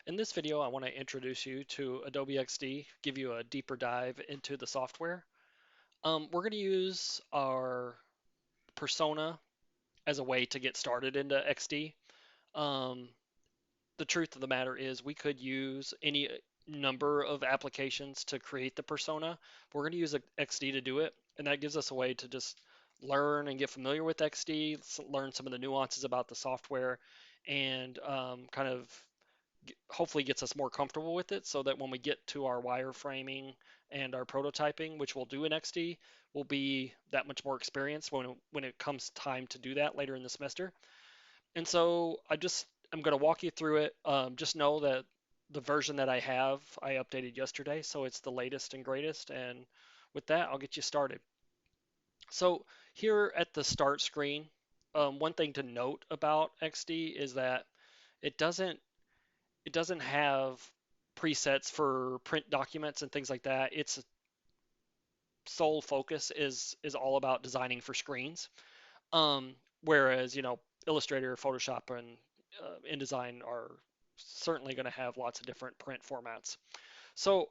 In this video, I want to introduce you to Adobe XD, give you a deeper dive into the software. We're going to use our persona as a way to get started into XD. Um, the truth of the matter is we could use any number of applications to create the persona. We're going to use XD to do it, and that gives us a way to just learn and get familiar with XD, learn some of the nuances about the software, and kind of hopefully gets us more comfortable with it so that when we get to our wireframing and our prototyping, which we'll do in XD, we'll be that much more experienced when it comes time to do that later in the semester. And so I'm going to walk you through it. Just know that the version that I have, I updated yesterday, so it's the latest and greatest. And with that, I'll get you started. So here at the start screen, one thing to note about XD is that it doesn't it doesn't have presets for print documents and things like that. Its sole focus is all about designing for screens. Um, Whereas Illustrator, Photoshop, and InDesign are certainly going to have lots of different print formats. So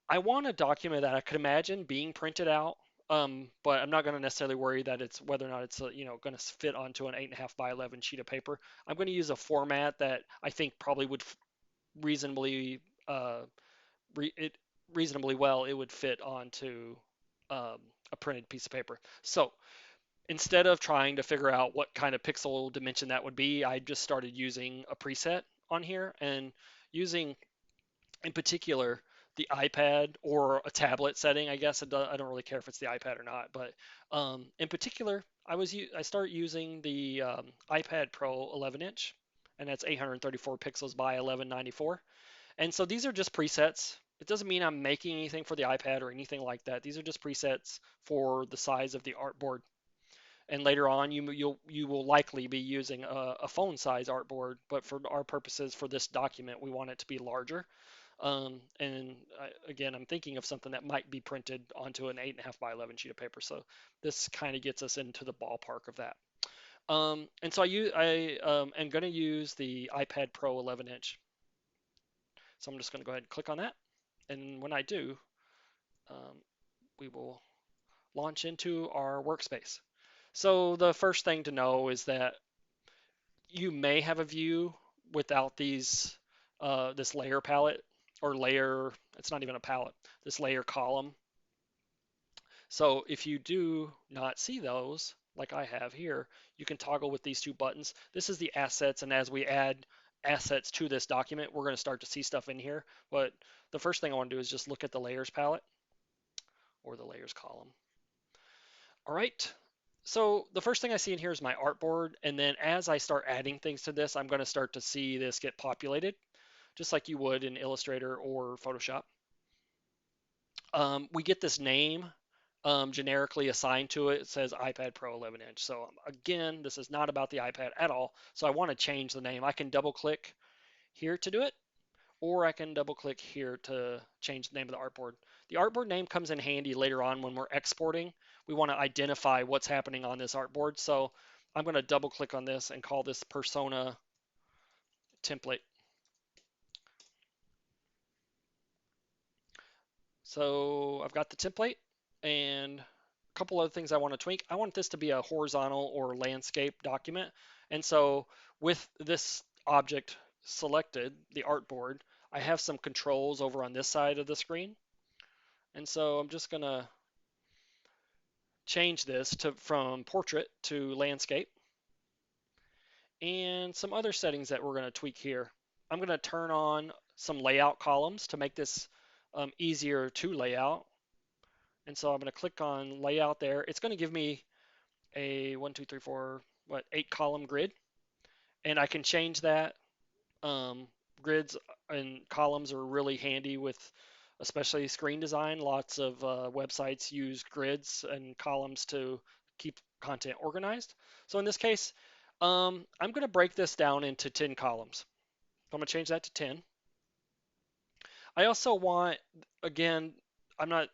I want a document that I could imagine being printed out, but I'm not going to necessarily worry that it's whether or not it's going to fit onto an 8.5 by 11 sheet of paper. I'm going to use a format that I think probably would reasonably uh, it reasonably well it would fit onto um, a printed piece of paper. So instead of trying to figure out what kind of pixel dimension that would be, I just started using a preset on here and using in particular the iPad or a tablet setting. I guess I don't really care if it's the iPad or not, but in particular, I started using the iPad Pro 11 inch, and that's 834 pixels by 1194. And so these are just presets. It doesn't mean I'm making anything for the iPad or anything like that. These are just presets for the size of the artboard. And later on, you will likely be using a phone size artboard, but for our purposes for this document, we want it to be larger. Again, I'm thinking of something that might be printed onto an 8.5 by 11 sheet of paper. So this kind of gets us into the ballpark of that. And so I am going to use the iPad Pro 11 inch. So I'm just going to go ahead and click on that. And when I do, um, we will launch into our workspace. So the first thing to know is that you may have a view without this layer palette or layer, it's not even a palette, this layer column. So if you do not see those, like I have here, you can toggle with these two buttons. This is the assets, and as we add assets to this document, we're going to start to see stuff in here. But the first thing I want to do is just look at the layers palette or the layers column. All right. So the first thing I see in here is my artboard, and then as I start adding things to this, I'm going to start to see this get populated, just like you would in Illustrator or Photoshop. We get this name generically assigned to it. It says iPad Pro 11 inch. So again, this is not about the iPad at all. So I want to change the name. I can double click here to do it, or I can double click here to change the name of the artboard. The artboard name comes in handy later on when we're exporting. We want to identify what's happening on this artboard. So I'm going to double click on this and call this persona template. So I've got the template and a couple other things I want to tweak. I want this to be a horizontal or landscape document. And so with this object selected, the artboard, I have some controls over on this side of the screen. And so I'm just going to change this from portrait to landscape and some other settings that we're going to tweak here. I'm going to turn on some layout columns to make this easier to lay out. And so I'm going to click on layout there. It's going to give me a 1, 2, 3, 4, 8 column grid. And I can change that. Grids and columns are really handy with especially screen design. Lots of websites use grids and columns to keep content organized. So in this case, I'm going to break this down into 10 columns. So I'm going to change that to 10. I also want, again, I'm not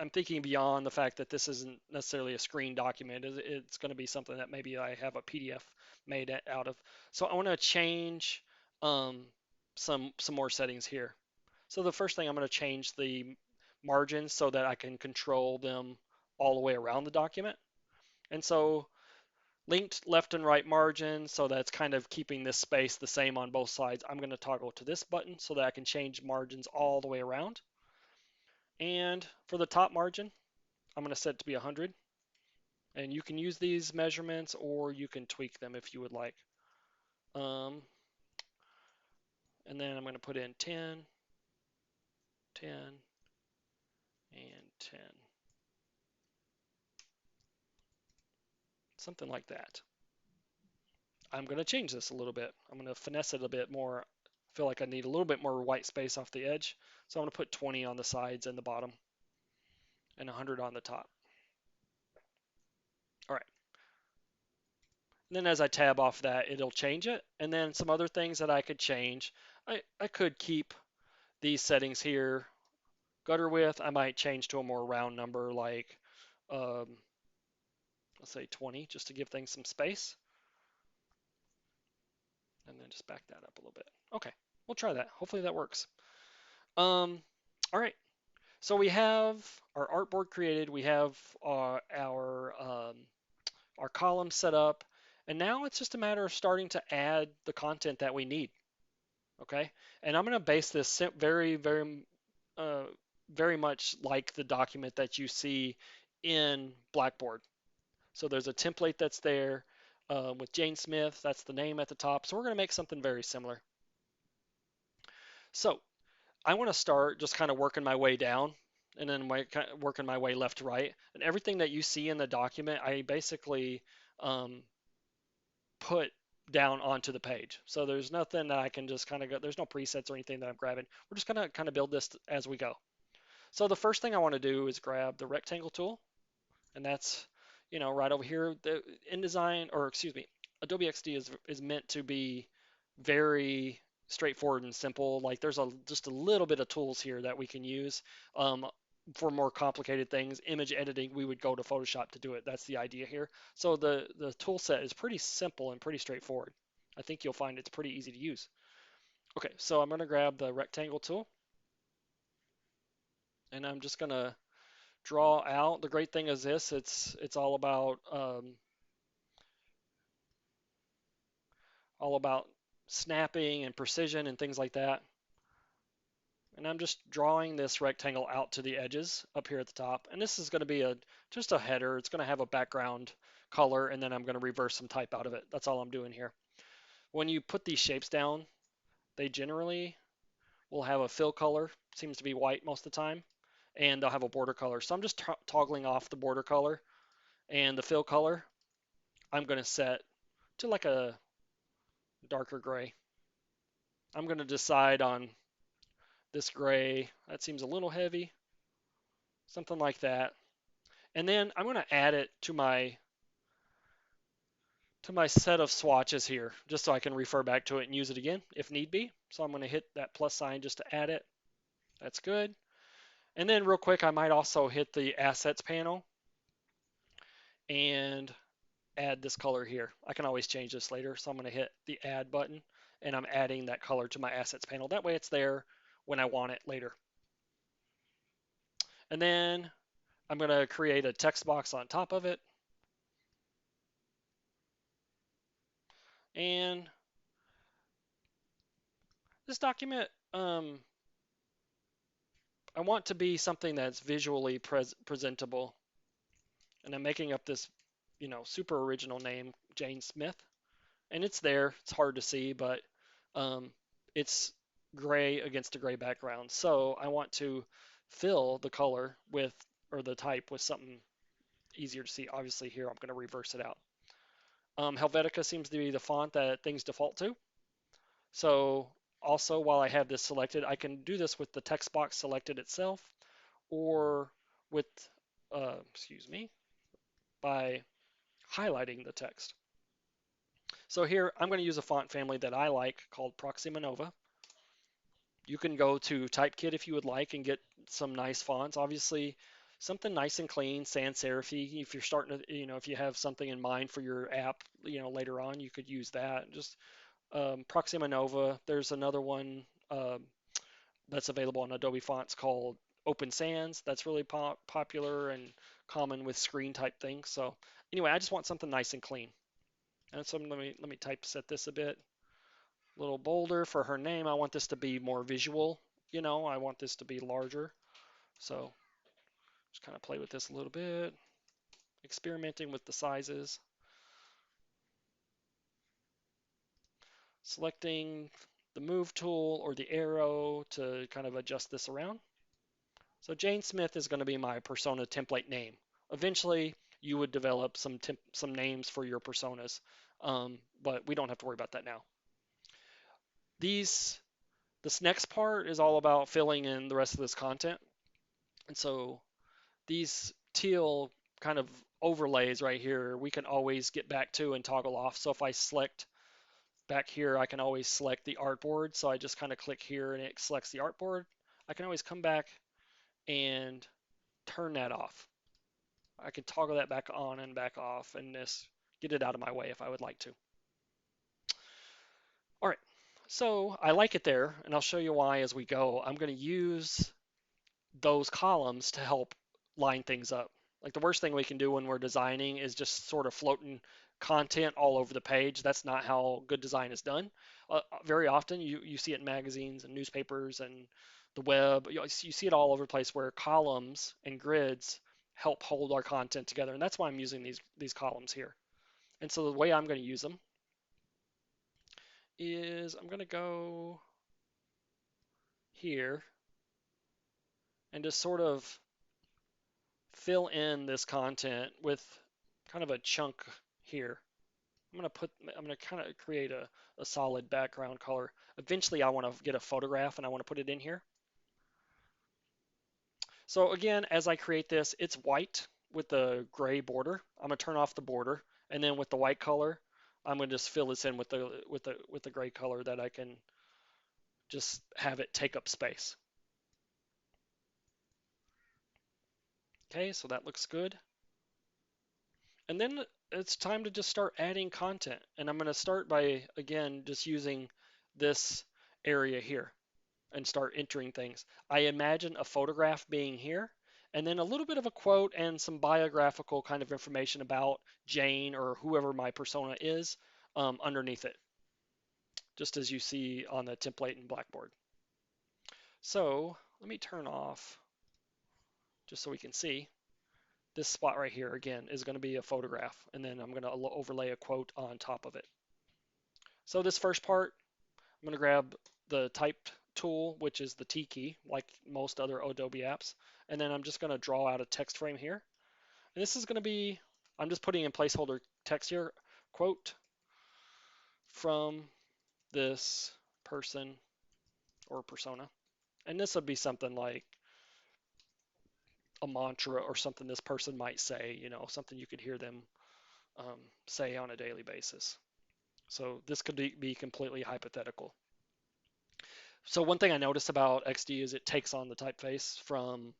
I'm thinking beyond the fact that this isn't necessarily a screen document. It's going to be something that maybe I have a PDF made out of. So I want to change. some more settings here. So the first thing I'm going to change the margins so that I can control them all the way around the document. And so linked left and right margins, so that's kind of keeping this space the same on both sides. I'm going to toggle to this button so that I can change margins all the way around. And for the top margin, I'm going to set it to be 100. And you can use these measurements or you can tweak them if you would like. Um, and then I'm going to put in 10, 10, and 10. Something like that. I'm going to change this a little bit. I'm going to finesse it a bit more. I feel like I need a little bit more white space off the edge. So I'm going to put 20 on the sides and the bottom and 100 on the top. All right. And then as I tab off that, it'll change it. And then some other things that I could change. I could keep these settings here. Gutter width, I might change to a more round number like, um, let's say 20, just to give things some space. And then just back that up a little bit. Okay, we'll try that. Hopefully that works. All right, so we have our artboard created. We have our column set up. And now it's just a matter of starting to add the content that we need. Okay, and I'm going to base this uh, very much like the document that you see in Blackboard. So there's a template that's there with Jane Smith. That's the name at the top. So we're going to make something very similar. So I want to start just kind of working my way down and then working my way left to right. And everything that you see in the document, I basically um, put down onto the page. So there's nothing that I can just kind of go, there's no presets or anything that I'm grabbing. We're just going to kind of build this as we go. So the first thing I want to do is grab the rectangle tool, and that's, right over here. The InDesign, or excuse me, Adobe XD is meant to be very straightforward and simple. Like there's just a little bit of tools here that we can use. For more complicated things, image editing, we would go to Photoshop to do it. That's the idea here. So the tool set is pretty simple and pretty straightforward. I think you'll find it's pretty easy to use. Okay, so I'm going to grab the rectangle tool, and I'm just going to draw out. The great thing is this, it's all about snapping and precision and things like that. And I'm just drawing this rectangle out to the edges up here at the top. And this is going to be just a header. It's going to have a background color, and then I'm going to reverse some type out of it. That's all I'm doing here. When you put these shapes down, they generally will have a fill color, seems to be white most of the time, and they'll have a border color. So I'm just toggling off the border color, and the fill color I'm going to set to like a darker gray. I'm going to decide on this gray. That seems a little heavy, something like that. And then I'm going to add it to my set of swatches here, just so I can refer back to it and use it again if need be. So I'm going to hit that plus sign just to add it. That's good. And then real quick, I might also hit the assets panel and add this color here. I can always change this later. So I'm going to hit the add button, and I'm adding that color to my assets panel. That way it's there when I want it later. And then I'm going to create a text box on top of it. And this document, I want to be something that's visually presentable. And I'm making up this, super original name, Jane Smith. And it's there. It's hard to see, but it's gray against a gray background. So I want to fill the color or the type with something easier to see. Obviously here I'm going to reverse it out. Helvetica seems to be the font that things default to. So also while I have this selected, I can do this with the text box selected itself, or with, by highlighting the text. So here I'm going to use a font family that I like called Proxima Nova. You can go to Typekit if you would like and get some nice fonts. Obviously, something nice and clean, sans serif. If you're starting to, if you have something in mind for your app, later on, you could use that. Just Proxima Nova. There's another one that's available on Adobe fonts called Open Sans. That's really popular and common with screen type things. So anyway, I just want something nice and clean. And so let me typeset this a bit. A little bolder for her name. I want this to be more visual. I want this to be larger. So just kind of play with this a little bit, experimenting with the sizes. Selecting the move tool or the arrow to kind of adjust this around. So Jane Smith is going to be my persona template name. Eventually, you would develop some names for your personas, but we don't have to worry about that now. This next part is all about filling in the rest of this content. And so these teal kind of overlays right here, we can always get back to and toggle off. So if I select back here, I can always select the artboard. So I just kind of click here and it selects the artboard. I can always come back and turn that off. I can toggle that back on and back off and just get it out of my way if I would like to. All right, so I like it there, and I'll show you why as we go. I'm going to use those columns to help line things up. Like the worst thing we can do when we're designing is just sort of floating content all over the page. That's not how good design is done. Very often you see it in magazines and newspapers and the web. You see it all over the place where columns and grids help hold our content together. And that's why I'm using these columns here. And so the way I'm going to use them is I'm going to go here and just sort of fill in this content with kind of a chunk here. I'm going to kind of create a solid background color. Eventually I want to get a photograph and I want to put it in here. So again, as I create this, it's white with the gray border. I'm going to turn off the border, and then with the white color, I'm going to just fill this in with the gray color that I can just have it take up space. Okay, so that looks good. And then it's time to just start adding content. And I'm going to start by, again, just using this area here and start entering things. I imagine a photograph being here, and then a little bit of a quote and some biographical kind of information about Jane or whoever my persona is underneath it, just as you see on the template in Blackboard. So let me turn off, just so we can see. This spot right here, again, is going to be a photograph, and then I'm going to overlay a quote on top of it. So this first part, I'm going to grab the typed tool, which is the T key, like most other Adobe apps, and then I'm just going to draw out a text frame here. And this is going to be, I'm just putting in placeholder text here, quote from this person or persona. And this would be something like a mantra or something this person might say, something you could hear them say on a daily basis. So this could be completely hypothetical. So one thing I noticed about XD is it takes on the typeface from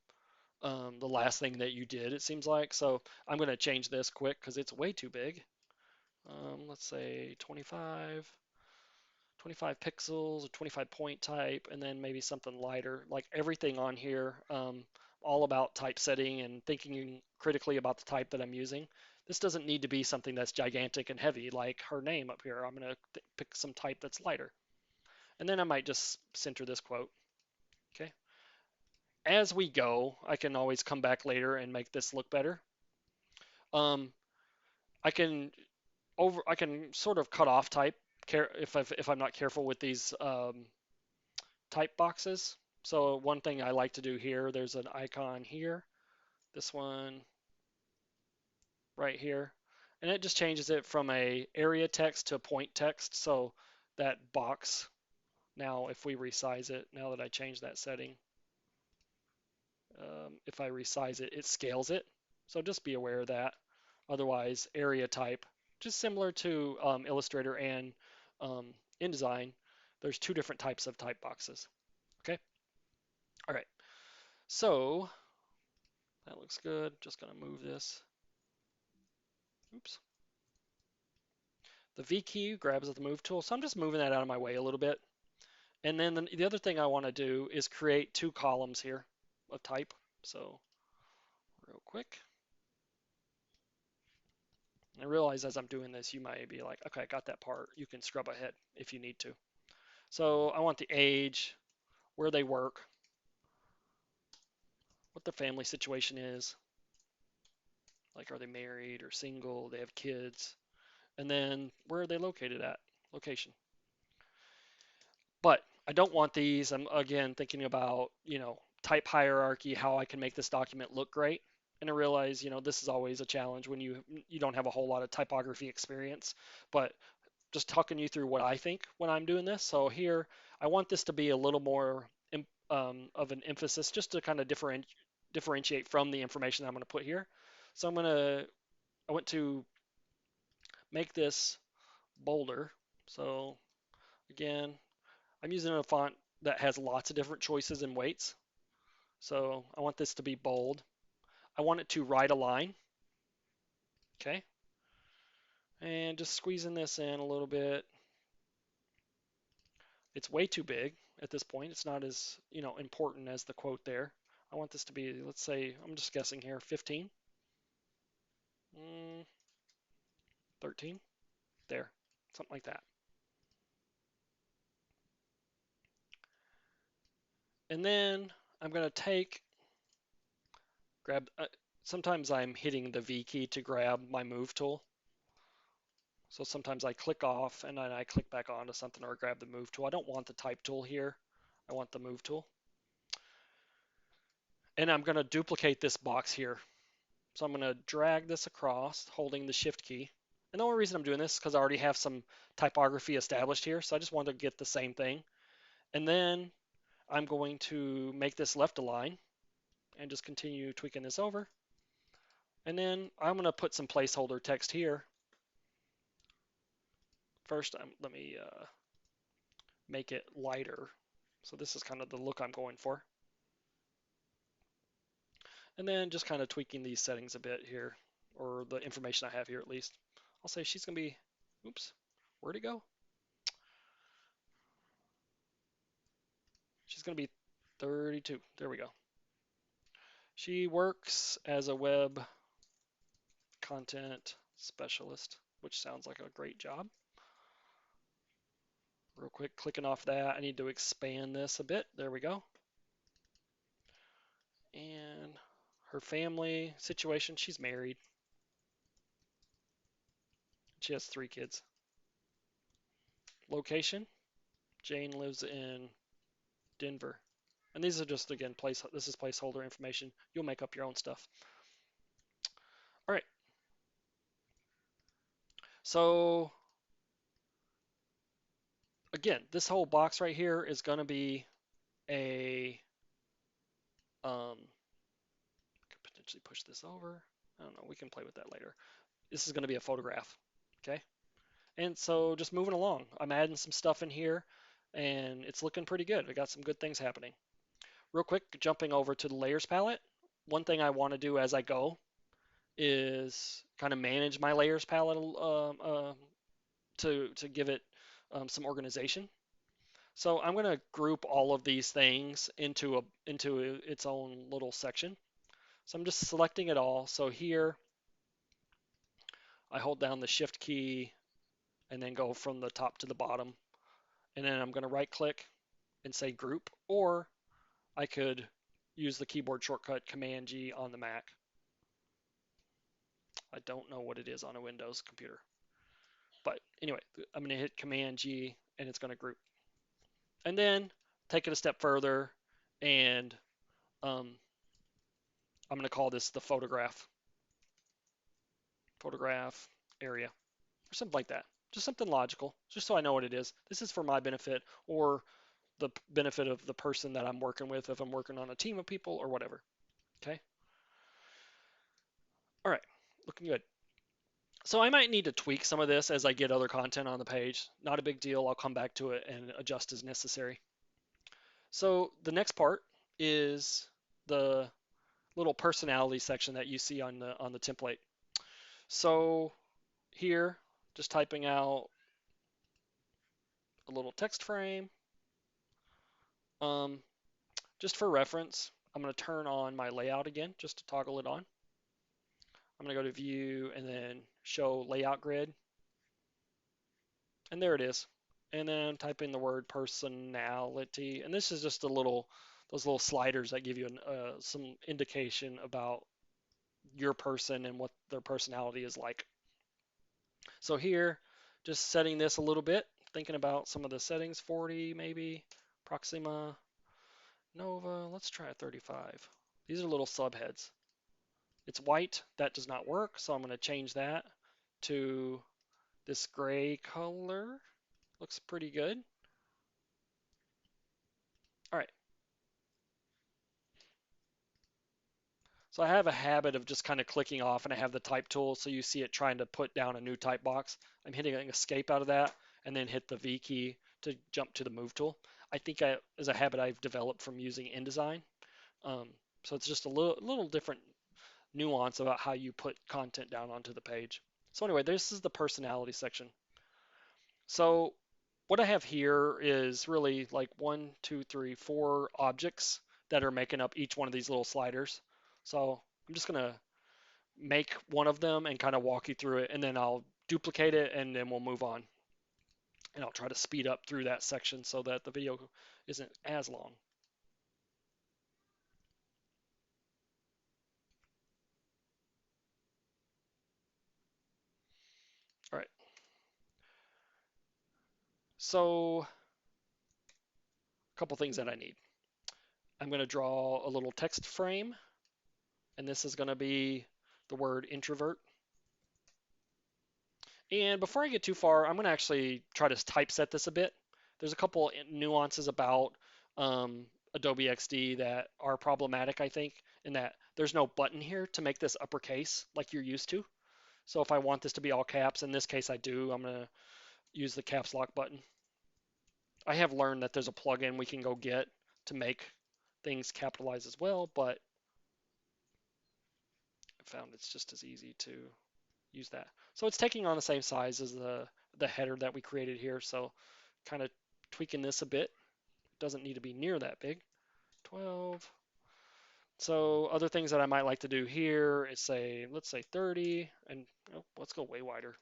the last thing that you did, it seems like. So I'm going to change this quick because it's way too big. Let's say 25 pixels, or 25 point type, and then maybe something lighter. Like everything on here, all about typesetting and thinking critically about the type that I'm using. This doesn't need to be something that's gigantic and heavy like her name up here. I'm going to pick some type that's lighter. And then I might just center this quote. Okay. As we go, I can always come back later and make this look better. Um, I can sort of cut off type if I'm not careful with these type boxes. So one thing I like to do here, there's an icon here, this one right here, and it just changes it from a area text to a point text. So that box, now if we resize it, now that I changed that setting, if I resize it, it scales it. So just be aware of that. Otherwise, area type, just similar to Illustrator and InDesign, there's two different types of type boxes. Okay. All right. So that looks good. Just gonna move this. Oops. The V key grabs at the move tool, so I'm just moving that out of my way a little bit. And then the other thing I want to do is create two columns here of type. So real quick. I realize as I'm doing this, you might be like, okay, I got that part. You can scrub ahead if you need to. So I want the age, where they work, what their family situation is. Like, are they married or single? They have kids. And then where are they located at? Location. But I don't want these. I'm again thinking about, type hierarchy, how I can make this document look great. And I realize, this is always a challenge when you don't have a whole lot of typography experience. But just talking you through what I think when I'm doing this. So here, I want this to be a little more of an emphasis, just to kind of differentiate from the information I'm going to put here. So I went to make this bolder. So again, I'm using a font that has lots of different choices and weights. So I want this to be bold. I want it to right align. Okay. And just squeezing this in a little bit. It's way too big at this point. It's not as, important as the quote there. I want this to be, let's say, I'm just guessing here, 15, 13, there, something like that. And then I'm going to grab, sometimes I'm hitting the V key to grab my move tool. So sometimes I click off and then I click back onto something or grab the move tool. I don't want the type tool here. I want the move tool. And I'm going to duplicate this box here. So I'm going to drag this across holding the shift key. And the only reason I'm doing this is because I already have some typography established here. So I just want to get the same thing. And then I'm going to make this left align and just continue tweaking this over. And then I'm going to put some placeholder text here. First, let me make it lighter. So this is kind of the look I'm going for. And then just kind of tweaking these settings a bit here, or the information I have here at least. I'll say she's going to be, oops, where'd it go? She's going to be 32. There we go. She works as a web content specialist, which sounds like a great job. Real quick, clicking off that, I need to expand this a bit. There we go. And her family situation, she's married. She has 3 kids. Location, Jane lives in Denver. And these are just, again, this is placeholder information. You'll make up your own stuff. All right. So again, this whole box right here is going to be a, could potentially push this over. I don't know. We can play with that later. This is going to be a photograph. Okay. And so just moving along, I'm adding some stuff in here and it's looking pretty good. I got some good things happening. Real quick, jumping over to the layers palette. One thing I want to do as I go is kind of manage my layers palette to give it some organization. So I'm going to group all of these things into its own little section. So I'm just selecting it all. So here I hold down the shift key and then go from the top to the bottom. And then I'm going to right click and say group, or I could use the keyboard shortcut Command G on the Mac. I don't know what it is on a Windows computer. But anyway, I'm going to hit Command G and it's going to group. And then take it a step further and I'm going to call this the photograph area or something like that. Just something logical, just so I know what it is. This is for my benefit or the benefit of the person that I'm working with if I'm working on a team of people or whatever. Okay. All right. Looking good. So I might need to tweak some of this as I get other content on the page. Not a big deal. I'll come back to it and adjust as necessary. So the next part is the little personality section that you see on the template. So here Just typing out a little text frame. Um, just for reference, I'm going to turn on my layout again just to toggle it on. I'm going to go to view and then show layout grid. And there it is. And then type in the word personality. And this is just those little sliders that give you some indication about your person and what their personality is like. So here, just setting this a little bit, thinking about some of the settings, 40 maybe, Proxima, Nova, let's try 35. These are little subheads. It's white, that does not work, so I'm going to change that to this gray color. Looks pretty good. All right. So I have a habit of just kind of clicking off, and I have the type tool, so you see it trying to put down a new type box. I'm hitting escape out of that, and then hit the V key to jump to the move tool. I think is a habit I've developed from using InDesign. So it's just a little different nuance about how you put content down onto the page. So anyway, this is the personality section. So what I have here is really like 4 objects that are making up each one of these little sliders. So I'm just gonna make one of them and kind of walk you through it, and then I'll duplicate it, and then we'll move on. And I'll try to speed up through that section so that the video isn't as long. All right. So a couple things that I need. I'm going to draw a little text frame, and this is going to be the word introvert. And before I get too far, I'm going to actually try to typeset this a bit. There's a couple nuances about Adobe XD that are problematic, I think, in that there's no button here to make this uppercase like you're used to. So if I want this to be all caps, in this case I do, I'm going to use the caps lock button. I have learned that there's a plugin we can go get to make things capitalized as well, but I found it's just as easy to use that. So it's taking on the same size as the header that we created here. So kind of tweaking this a bit. It doesn't need to be near that big. 12. So other things that I might like to do here is say, let's say 30, and let's go way wider.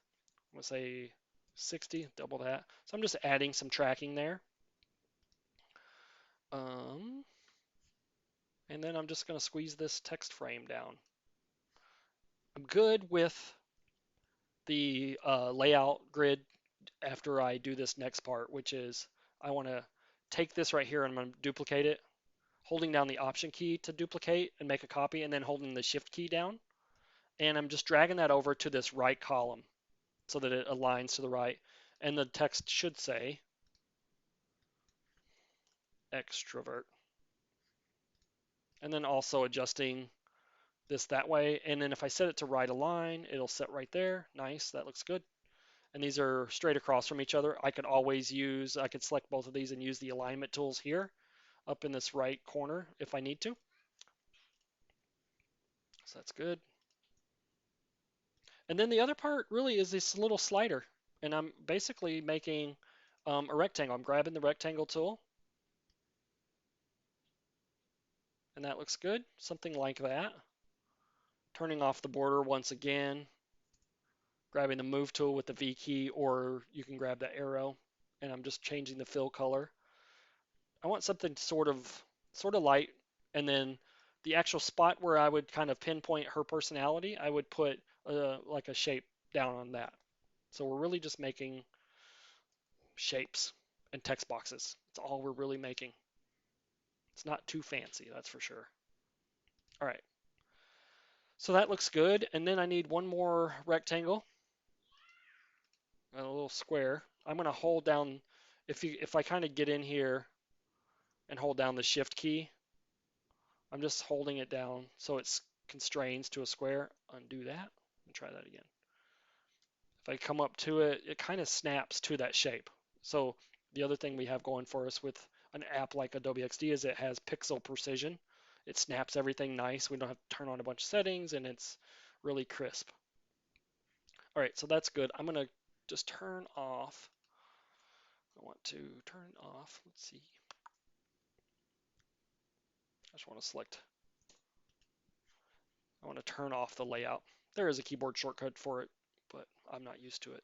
I'm gonna say 60, double that. So I'm just adding some tracking there. And then I'm just gonna squeeze this text frame down. I'm good with the layout grid after I do this next part, which is I want to take this right here and I'm going to duplicate it, holding down the Option key to duplicate and make a copy, and then holding the Shift key down. And I'm just dragging that over to this right column so that it aligns to the right. And the text should say extrovert. And then also adjusting this that way. And then if I set it to right align, it'll set right there. Nice, that looks good. And these are straight across from each other. I could select both of these and use the alignment tools here up in this right corner if I need to. So that's good. And then the other part really is this little slider. And I'm basically making a rectangle. I'm grabbing the rectangle tool. And that looks good. Something like that. Turning off the border once again. Grabbing the move tool with the V key, or you can grab the arrow. And I'm just changing the fill color. I want something sort of light, and then the actual spot where I would kind of pinpoint her personality, I would put like a shape down on that. So we're really just making shapes and text boxes. That's all we're really making. It's not too fancy, that's for sure. All right. So that looks good. And then I need one more rectangle, a little square. I'm going to hold down, if I kind of get in here and hold down the Shift key, I'm just holding it down so it constrains to a square. Undo that and try that again. If I come up to it, it kind of snaps to that shape. So the other thing we have going for us with an app like Adobe XD is it has pixel precision. It snaps everything nice. We don't have to turn on a bunch of settings, and it's really crisp. All right, so that's good. I'm going to just turn off. I want to turn off. Let's see. I just want to select. I want to turn off the layout. There is a keyboard shortcut for it, but I'm not used to it.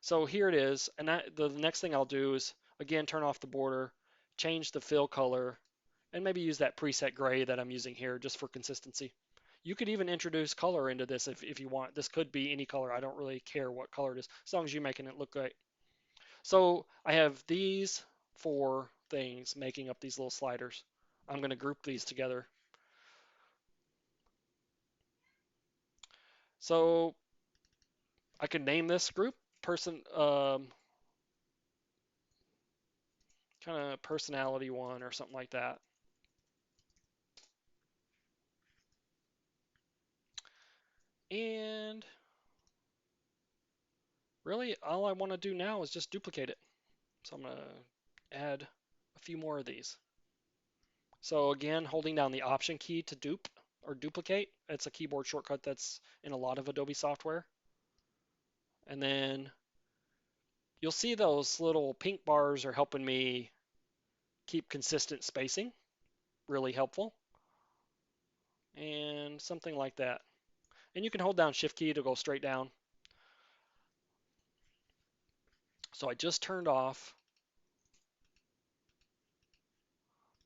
So here it is, and the next thing I'll do is, again, turn off the border, change the fill color, and maybe use that preset gray that I'm using here just for consistency. You could even introduce color into this if you want. This could be any color. I don't really care what color it is, as long as you're making it look great. So I have these 4 things making up these little sliders. I'm going to group these together. So I could name this group person, kind of personality 1 or something like that. And really, all I want to do now is just duplicate it. So I'm going to add a few more of these. So again, holding down the Option key to dupe or duplicate. It's a keyboard shortcut that's in a lot of Adobe software. And then you'll see those little pink bars are helping me keep consistent spacing. Really helpful. And something like that. And you can hold down Shift key to go straight down. So I just turned off.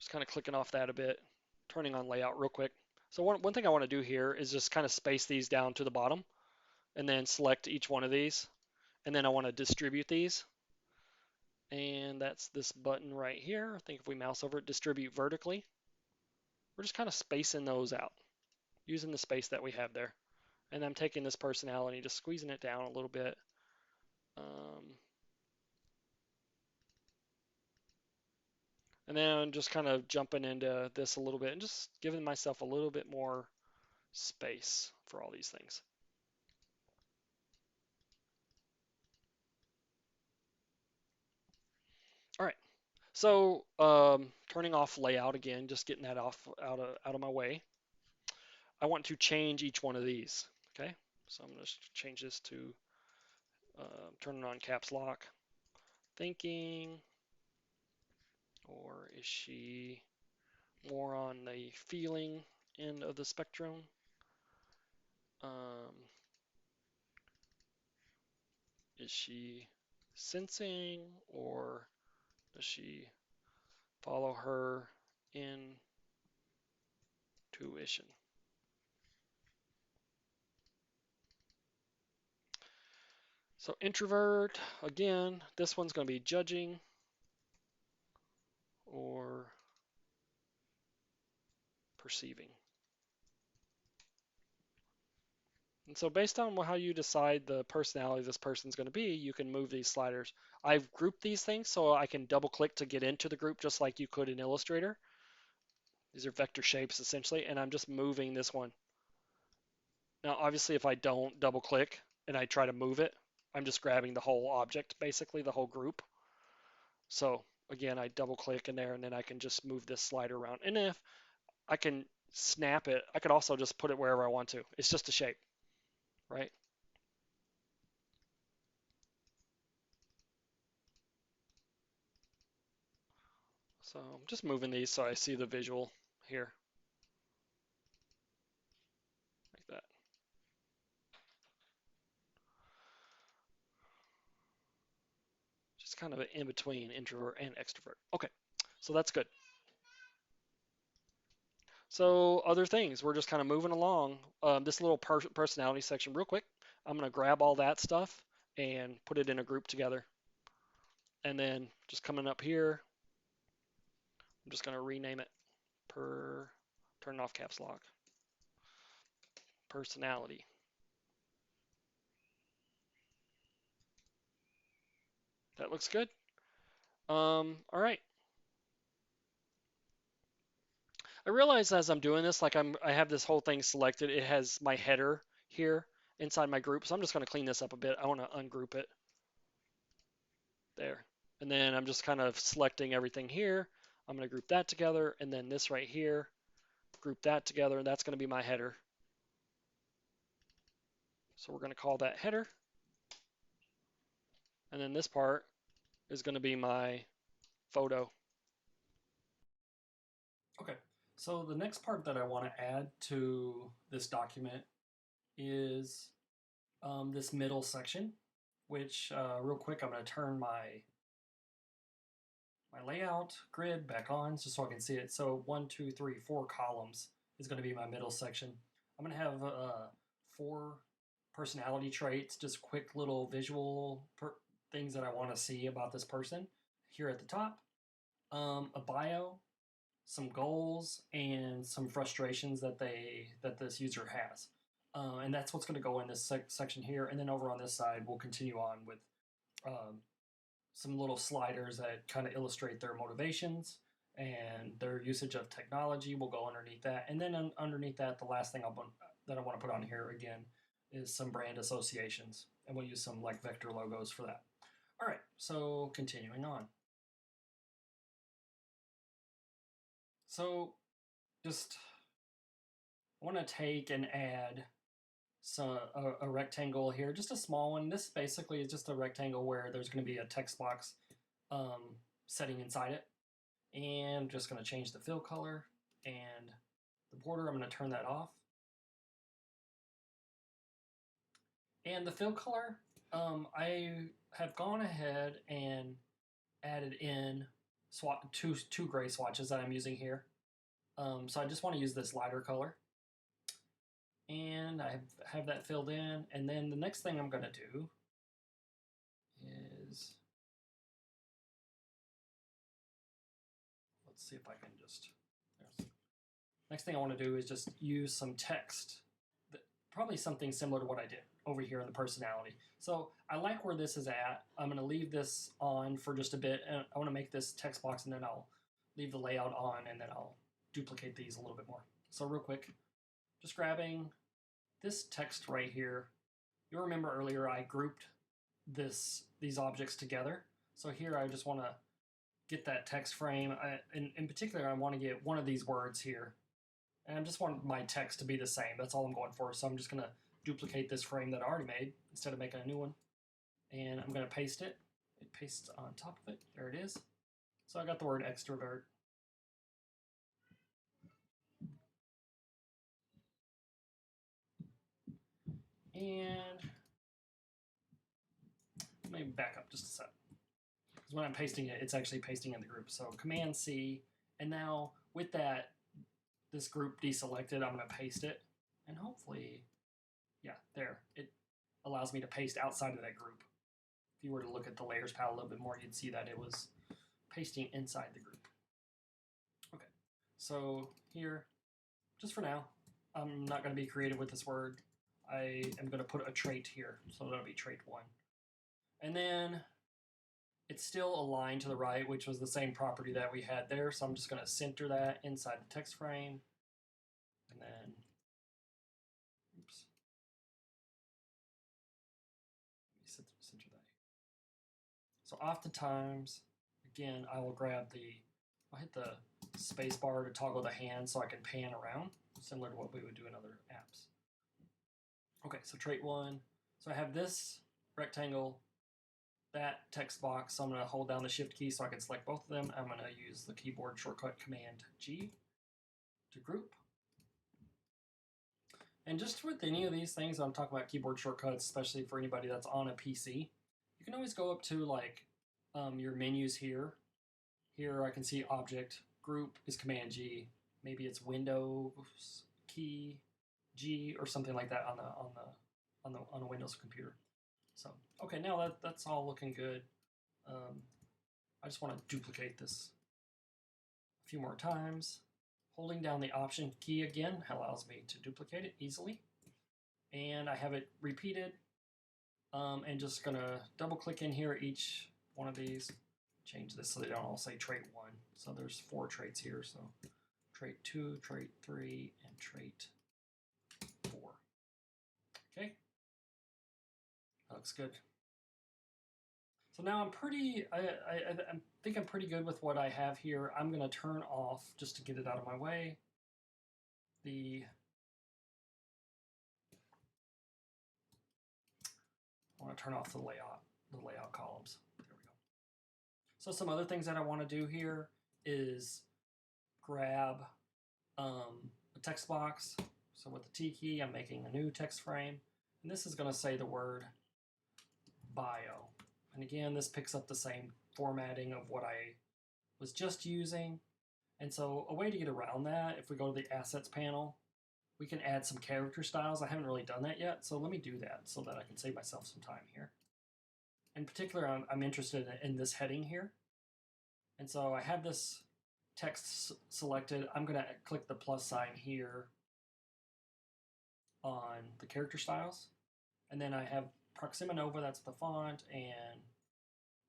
Just kind of clicking off that a bit. Turning on layout real quick. So one thing I want to do here is just kind of space these down to the bottom and then select each one of these. And then I want to distribute these. And that's this button right here. I think if we mouse over it, distribute vertically. We're just kind of spacing those out using the space that we have there. And I'm taking this personality, just squeezing it down a little bit. And then just kind of jumping into this a little bit and just giving myself a little bit more space for all these things. All right, so turning off layout again, just getting that out of my way. I want to change each one of these. Okay, so I'm going to change this to turning on caps lock. Thinking, or is she more on the feeling end of the spectrum? Is she sensing, or does she follow her intuition? So introvert, again, this one's going to be judging or perceiving. And so based on how you decide the personality of this person's going to be, you can move these sliders. I've grouped these things so I can double click to get into the group just like you could in Illustrator. These are vector shapes essentially, and I'm just moving this one. Now obviously if I don't double click and I try to move it, I'm just grabbing the whole object, basically the whole group. So again, I double click in there and then I can just move this slider around. And if I can snap it, I could also just put it wherever I want to. It's just a shape, right? So I'm just moving these so I see the visual here, like that. Just kind of an in between introvert and extrovert. Okay, so that's good. So other things, we're just kind of moving along. This little personality section real quick. I'm going to grab all that stuff and put it in a group together. And then just coming up here, I'm just going to rename it turn off caps lock, personality. That looks good. All right. I realize as I'm doing this, like I have this whole thing selected. It has my header here inside my group. So I'm just going to clean this up a bit. I want to ungroup it there. And then I'm just kind of selecting everything here. I'm going to group that together. And then this right here, group that together. And that's going to be my header. So we're going to call that header. And then this part is going to be my photo. Okay, so the next part that I want to add to this document is this middle section, which real quick, I'm going to turn my layout grid back on just so I can see it. So 1, 2, 3, 4 columns is going to be my middle section. I'm going to have 4 personality traits, just quick little visual things that I want to see about this person here at the top. A bio, some goals, and some frustrations that this user has. And that's what's going to go in this section here. And then over on this side, we'll continue on with some little sliders that kind of illustrate their motivations and their usage of technology will go underneath that. And then underneath that, the last thing that I want to put on here again is some brand associations. And we'll use some like vector logos for that. All right, so continuing on. So just I want to take and add a rectangle here, just a small one. This basically is just a rectangle where there's going to be a text box setting inside it. And I'm just going to change the fill color and the border, I'm going to turn that off. And the fill color, I have gone ahead and added in two gray swatches that I'm using here. So I just want to use this lighter color. And I have that filled in. And then the next thing I'm going to do is, let's see if I can just, next thing I want to do is just use some text, probably something similar to what I did over here in the personality. So I like where this is at. I'm going to leave this on for just a bit. And I want to make this text box and then I'll leave the layout on and then I'll duplicate these a little bit more. So real quick, just grabbing this text right here. You'll remember earlier I grouped these objects together. So here I just want to get that text frame. In particular, I want to get one of these words here. And I just want my text to be the same. That's all I'm going for. So I'm just going to duplicate this frame that I already made instead of making a new one. And I'm going to paste it. It pastes on top of it. There it is. So I got the word extrovert. And let me back up just a sec. Because when I'm pasting it, it's actually pasting in the group. So Command C. And now with that, this group deselected, I'm going to paste it. And hopefully, yeah, there. It allows me to paste outside of that group. If you were to look at the layers palette a little bit more, you'd see that it was pasting inside the group. Okay, so here, just for now, I'm not going to be creative with this word. I am going to put a trait here, so that'll be trait 1. And then it's still aligned to the right, which was the same property that we had there, so I'm just going to center that inside the text frame. And then, oops. Let me center that. So oftentimes, again, I will I'll hit the space bar to toggle the hand so I can pan around, similar to what we would do in other apps. Okay, so trait 1. So I have this rectangle, that text box. So I'm going to hold down the Shift key so I can select both of them. I'm going to use the keyboard shortcut Command G to group. And just with any of these things, I'm talking about keyboard shortcuts, especially for anybody that's on a PC, you can always go up to like your menus here. Here I can see Object, Group is Command G. Maybe it's Windows key G or something like that on a Windows computer. So okay, now that's all looking good. I just want to duplicate this a few more times. Holding down the Option key again allows me to duplicate it easily. And I have it repeated. And just gonna double click in here each one of these. Change this so they don't all say trait 1. So there's 4 traits here. So trait 2, trait 3, and trait 4. Okay, that looks good. So now I think I'm pretty good with what I have here. I'm going to turn off, just to get it out of my way, I want to turn off the layout the layout columns. There we go. So some other things that I want to do here is grab a text box. So with the T key, I'm making a new text frame. And this is going to say the word bio. And again, this picks up the same formatting of what I was just using. And so a way to get around that, if we go to the assets panel, we can add some character styles. I haven't really done that yet, so let me do that so that I can save myself some time here. In particular, I'm interested in this heading here. And so I have this text selected. I'm going to click the plus sign here on the character styles. And then I have Proxima Nova, that's the font, and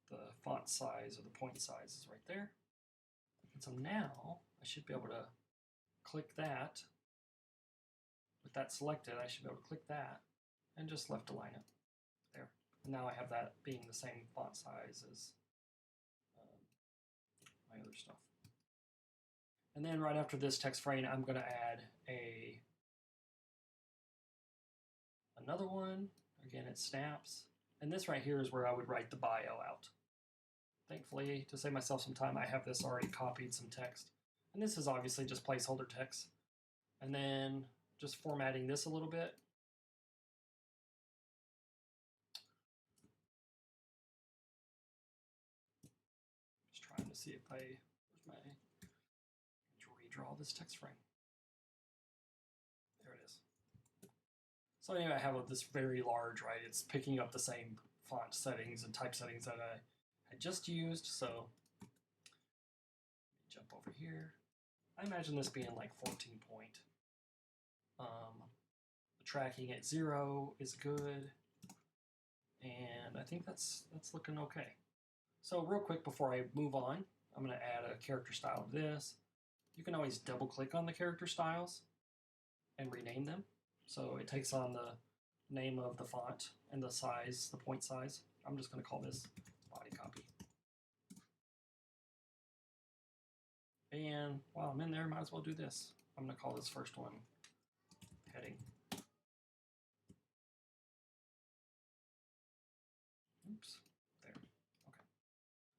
the font size or the point size is right there. And so now I should be able to click that. With that selected, I should be able to click that and just left align it there. And now I have that being the same font size as my other stuff. And then right after this text frame, I'm going to add another one. Again, it snaps. And this right here is where I would write the bio out. Thankfully, to save myself some time, I have this already copied some text. And this is obviously just placeholder text. And then just formatting this a little bit. Just trying to see if where's my, redraw this text frame. There it is. So anyway, I have this very large, right? It's picking up the same font settings and type settings that I had just used. So let me jump over here. I imagine this being like 14 point. The tracking at 0 is good. And I think that's looking okay. So real quick before I move on, I'm going to add a character style to this. You can always double click on the character styles and rename them. So it takes on the name of the font and the size, the point size. I'm just going to call this body copy. And while I'm in there, might as well do this. I'm going to call this first one heading. Oops, there. Okay.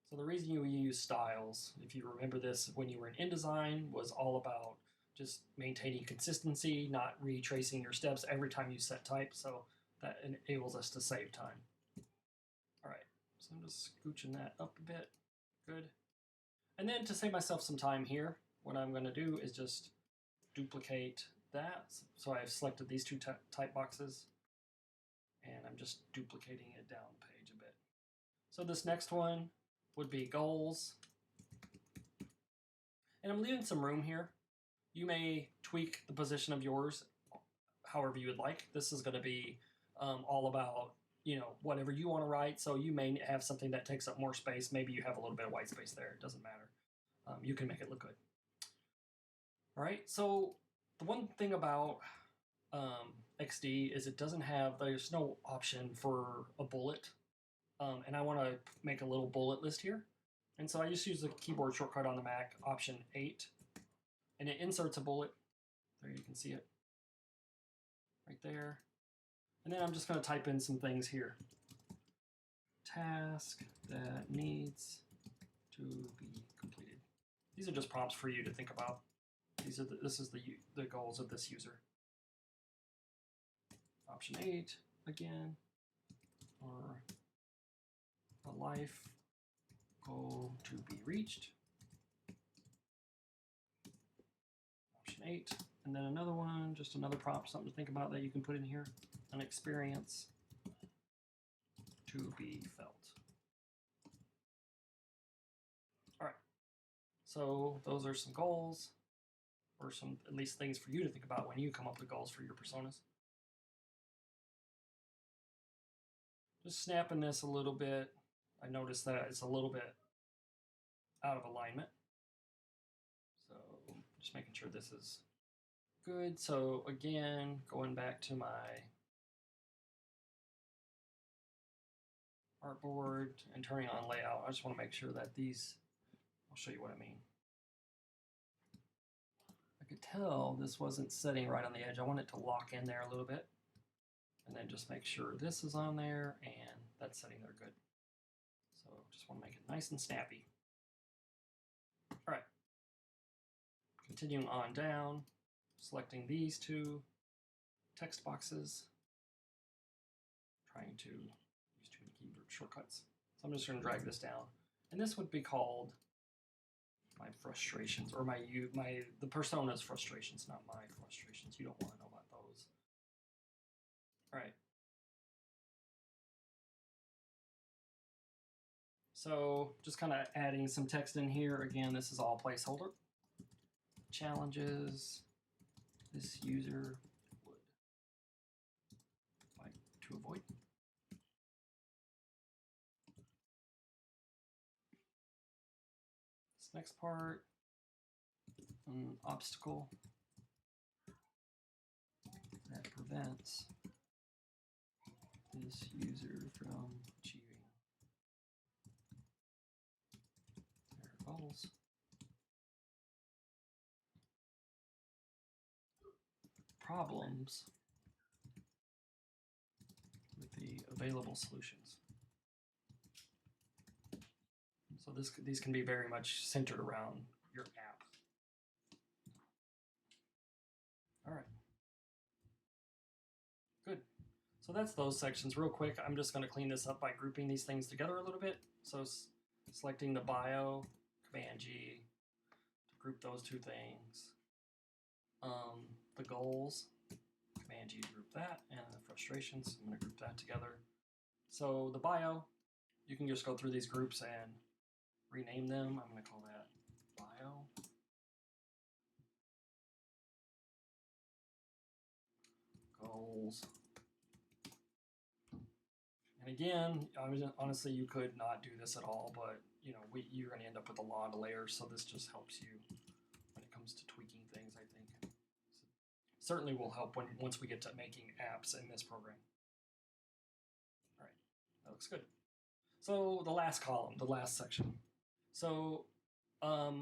So the reason you use styles, if you remember this when you were in InDesign, was all about just maintaining consistency, not retracing your steps every time you set type. So that enables us to save time. All right, so I'm just scooching that up a bit. Good. And then to save myself some time here, what I'm going to do is just duplicate that. So I've selected these two type boxes, and I'm just duplicating it down the page a bit. So this next one would be goals. And I'm leaving some room here. You may tweak the position of yours however you would like. This is going to be all about, whatever you want to write. So you may have something that takes up more space. Maybe you have a little bit of white space there. It doesn't matter. You can make it look good. All right. So the one thing about XD is there's no option for a bullet. And I want to make a little bullet list here. And so I just use the keyboard shortcut on the Mac, Option 8. And it inserts a bullet. There you can see it. Right there. And then I'm just going to type in some things here. Task that needs to be completed. These are just prompts for you to think about. This is the goals of this user. Option 8 again, or a life goal to be reached. Option 8, and then another one, just another prompt, something to think about that you can put in here. An experience to be felt. All right, so those are some goals, or some at least things for you to think about when you come up with goals for your personas. Just snapping this a little bit. I noticed that it's a little bit out of alignment. So just making sure this is good. So again, going back to my artboard and turning on layout, I just want to make sure that these, I'll show you what I mean. I could tell this wasn't setting right on the edge. I want it to lock in there a little bit. And then just make sure this is on there and that's setting there good. Just want to make it nice and snappy. All right. Continuing on down, selecting these two text boxes, trying to use too many keyboard shortcuts. So I'm just going to drag this down. And this would be called my frustrations, or the persona's frustrations, not my frustrations. You don't want to know about those. All right. So just kind of adding some text in here. Again, this is all placeholder. Challenges this user would like to avoid. This next part, an obstacle that prevents this user from achieving their goals. Problems with the available solutions. So these can be very much centered around your app. All right. Good. So that's those sections. Real quick, I'm just going to clean this up by grouping these things together a little bit. So selecting the bio, Command G, to group those two things. The goals, Command G to group that, and the frustrations, I'm going to group that together. So the bio, you can just go through these groups and rename them. I'm going to call that bio. Goals. And again, honestly, you could not do this at all, but you're going to end up with a lot of layers, so this just helps you when it comes to tweaking things, I think. Certainly will help once we get to making apps in this program. All right, that looks good. So the last column, the last section. So a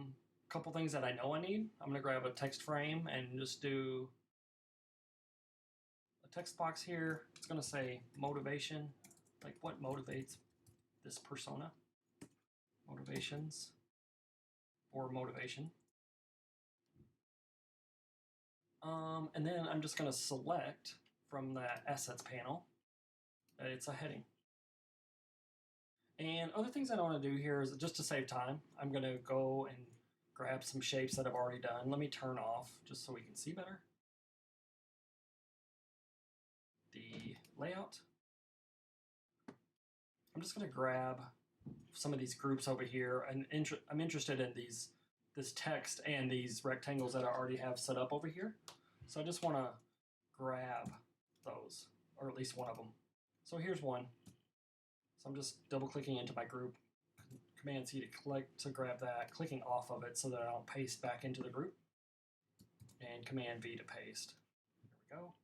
couple things that I know I need. I'm going to grab a text frame and just do a text box here. It's going to say motivation, like what motivates this persona. Motivations or motivation. And then I'm just going to select from that assets panel that it's a heading. And other things I want to do here is just to save time, I'm going to go and grab some shapes that I've already done. Let me turn off just so we can see better the layout. I'm just going to grab some of these groups over here, and I'm interested in this text and these rectangles that I already have set up over here. So I just want to grab those, or at least one of them. So here's one. So I'm just double clicking into my group, Command C to grab that, clicking off of it so that I don't paste back into the group, and Command V to paste. There we go.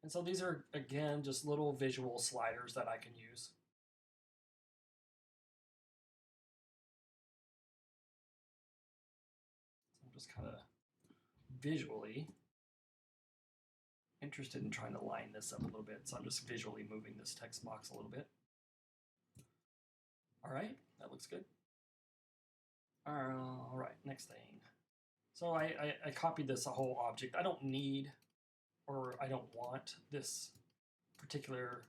And so these are, again, just little visual sliders that I can use. So I'm just kind of visually interested in trying to line this up a little bit. So I'm just visually moving this text box a little bit. All right, that looks good. All right, next thing. So I copied this whole object. I don't need, or I don't want this particular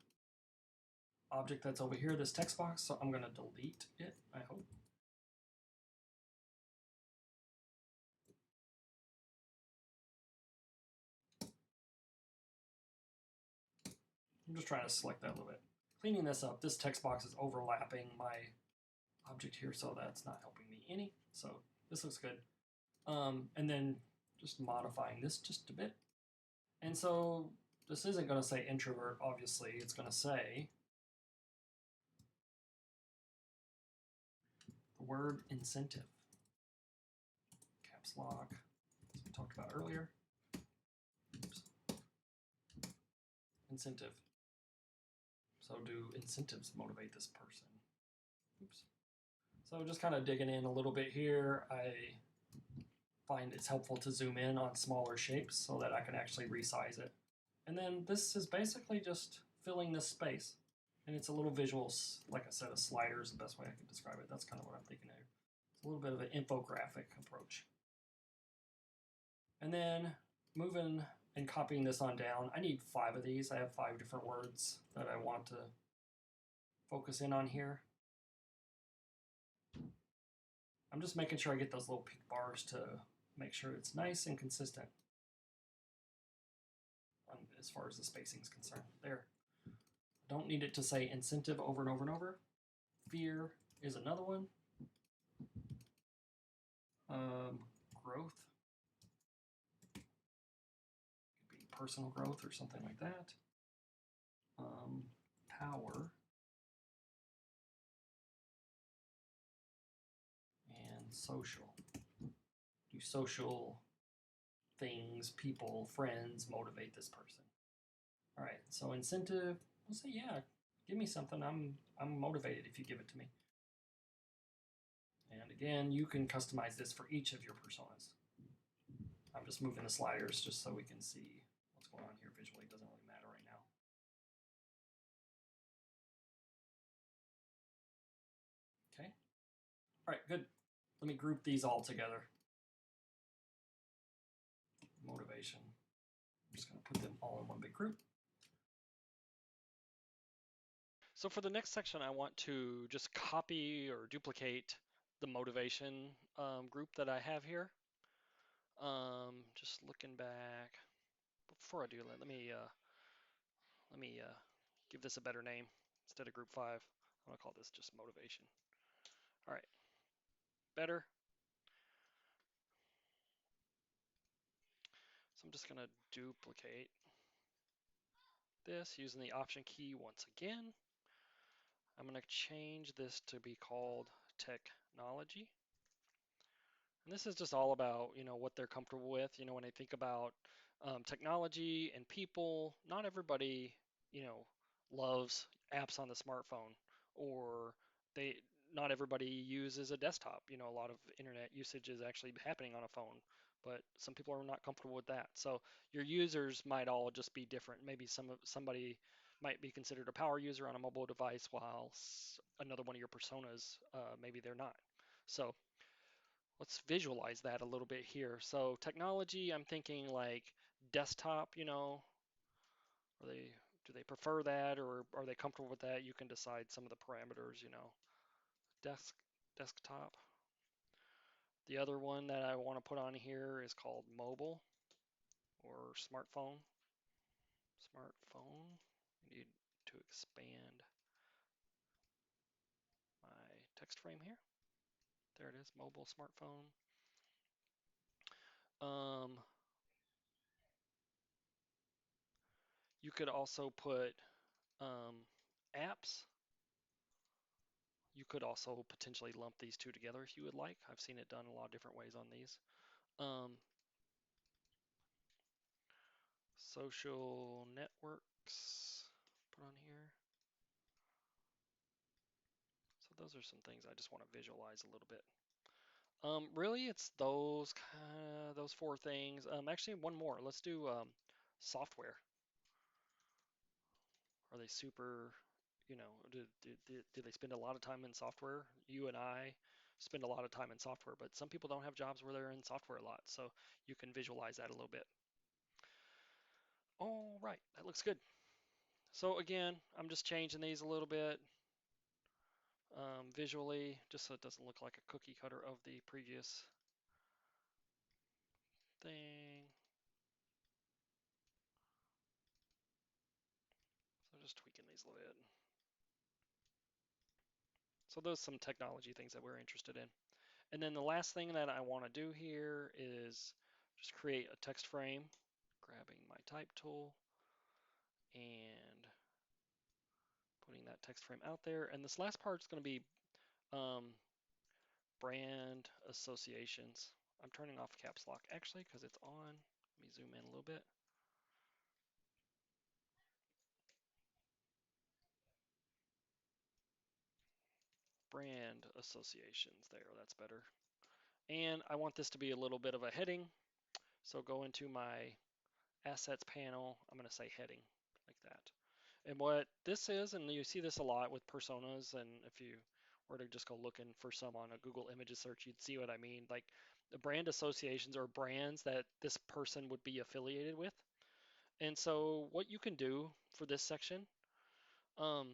object that's over here, this text box, so I'm going to delete it, I hope. I'm just trying to select that a little bit. Cleaning this up, this text box is overlapping my object here, so that's not helping me any. So this looks good. And then just modifying this just a bit. And so this isn't going to say introvert, obviously. It's going to say the word incentive. Caps lock, as we talked about earlier. Oops. Incentive. So do incentives motivate this person? Oops. So just kind of digging in a little bit here, I find it's helpful to zoom in on smaller shapes so that I can actually resize it. And then this is basically just filling this space. And it's a little visual, like I said, a slider is the best way I could describe it. That's kind of what I'm thinking of. It's a little bit of an infographic approach. And then moving and copying this on down, I need 5 of these. I have 5 different words that I want to focus in on here. I'm just making sure I get those little peak bars to make sure it's nice and consistent as far as the spacing is concerned. There. Don't need it to say incentive over and over and over. Fear is another one. Growth. Could be personal growth or something like that. Power. And social. Do social things, people, friends motivate this person. All right, so incentive, we'll say, yeah, give me something. I'm motivated if you give it to me. And again, you can customize this for each of your personas. I'm just moving the sliders just so we can see what's going on here visually. It doesn't really matter right now. Okay. All right, good. Let me group these all together. Motivation. I'm just going to put them all in one big group. So for the next section, I want to just copy or duplicate the motivation group that I have here. Just looking back. Before I do that, let me give this a better name instead of group 5. I'm gonna call this just motivation. All right, better. So I'm just gonna duplicate this using the Option key once again. I'm gonna change this to be called technology. And this is just all about, what they're comfortable with. When I think about technology and people, not everybody, loves apps on the smartphone, or they, not everybody uses a desktop. A lot of internet usage is actually happening on a phone, but some people are not comfortable with that. So your users might all just be different. Maybe somebody might be considered a power user on a mobile device, while another one of your personas, maybe they're not. So let's visualize that a little bit here. So technology, I'm thinking like desktop, are they do they prefer that, or are they comfortable with that? You can decide some of the parameters, desktop. The other one that I want to put on here is called mobile or smartphone. Smartphone. I need to expand my text frame here. There it is, mobile smartphone. Um, you could also put apps. You could also potentially lump these two together if you would like. I've seen it done a lot of different ways on these. Um, Social networks, put on here. So those are some things I just want to visualize a little bit. Really, it's those 4 things. Actually, one more. Let's do software. Are they super, do they spend a lot of time in software? You and I spend a lot of time in software, but some people don't have jobs where they're in software a lot. So you can visualize that a little bit. All right, that looks good. So again, I'm just changing these a little bit visually, just so it doesn't look like a cookie cutter of the previous thing. So just tweaking these a little bit. So those are some technology things that we're interested in. And then the last thing that I want to do here is just create a text frame, grabbing my type tool and putting that text frame out there. And this last part is going to be brand associations. I'm turning off caps lock actually because it's on. Let me zoom in a little bit. Brand associations there, that's better. And I want this to be a little bit of a heading. So go into my assets panel. I'm going to say heading like that. And what this is, and you see this a lot with personas, and if you were to just go looking for some on a Google Images search, you'd see what I mean. Like the brand associations or brands that this person would be affiliated with. And so what you can do for this section um,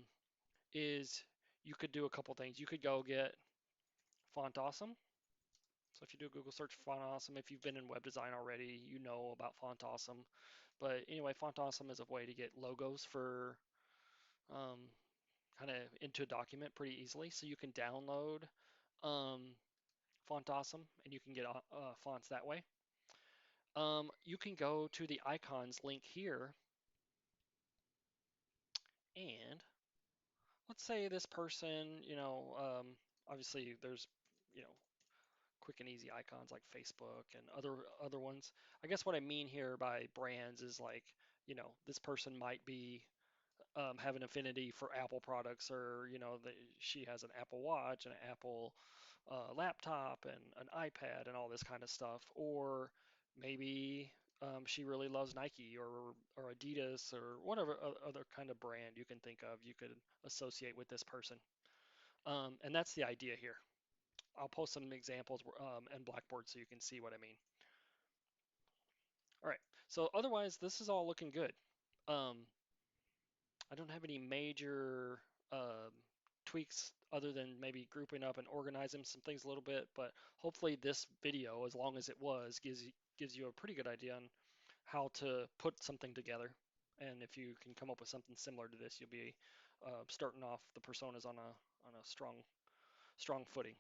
is you could do a couple things. You could go get Font Awesome. So if you do a Google search for Font Awesome, if you've been in web design already, you know about Font Awesome. But anyway, Font Awesome is a way to get logos for um, kind of into a document pretty easily. So you can download um, Font Awesome and you can get fonts that way. You can go to the icons link here and let's say this person, obviously there's, you know, quick and easy icons like Facebook and other ones. I guess what I mean here by brands is like, this person might be have an affinity for Apple products, or she has an Apple Watch and an Apple laptop and an iPad and all this kind of stuff, or maybe she really loves Nike or Adidas or whatever other kind of brand you can think of you could associate with this person. And that's the idea here. I'll post some examples in Blackboard so you can see what I mean. All right. So otherwise, this is all looking good. Um, I don't have any major tweaks other than maybe grouping up and organizing some things a little bit, but hopefully this video, as long as it was, gives you a pretty good idea on how to put something together. And if you can come up with something similar to this, you'll be starting off the personas on a strong footing.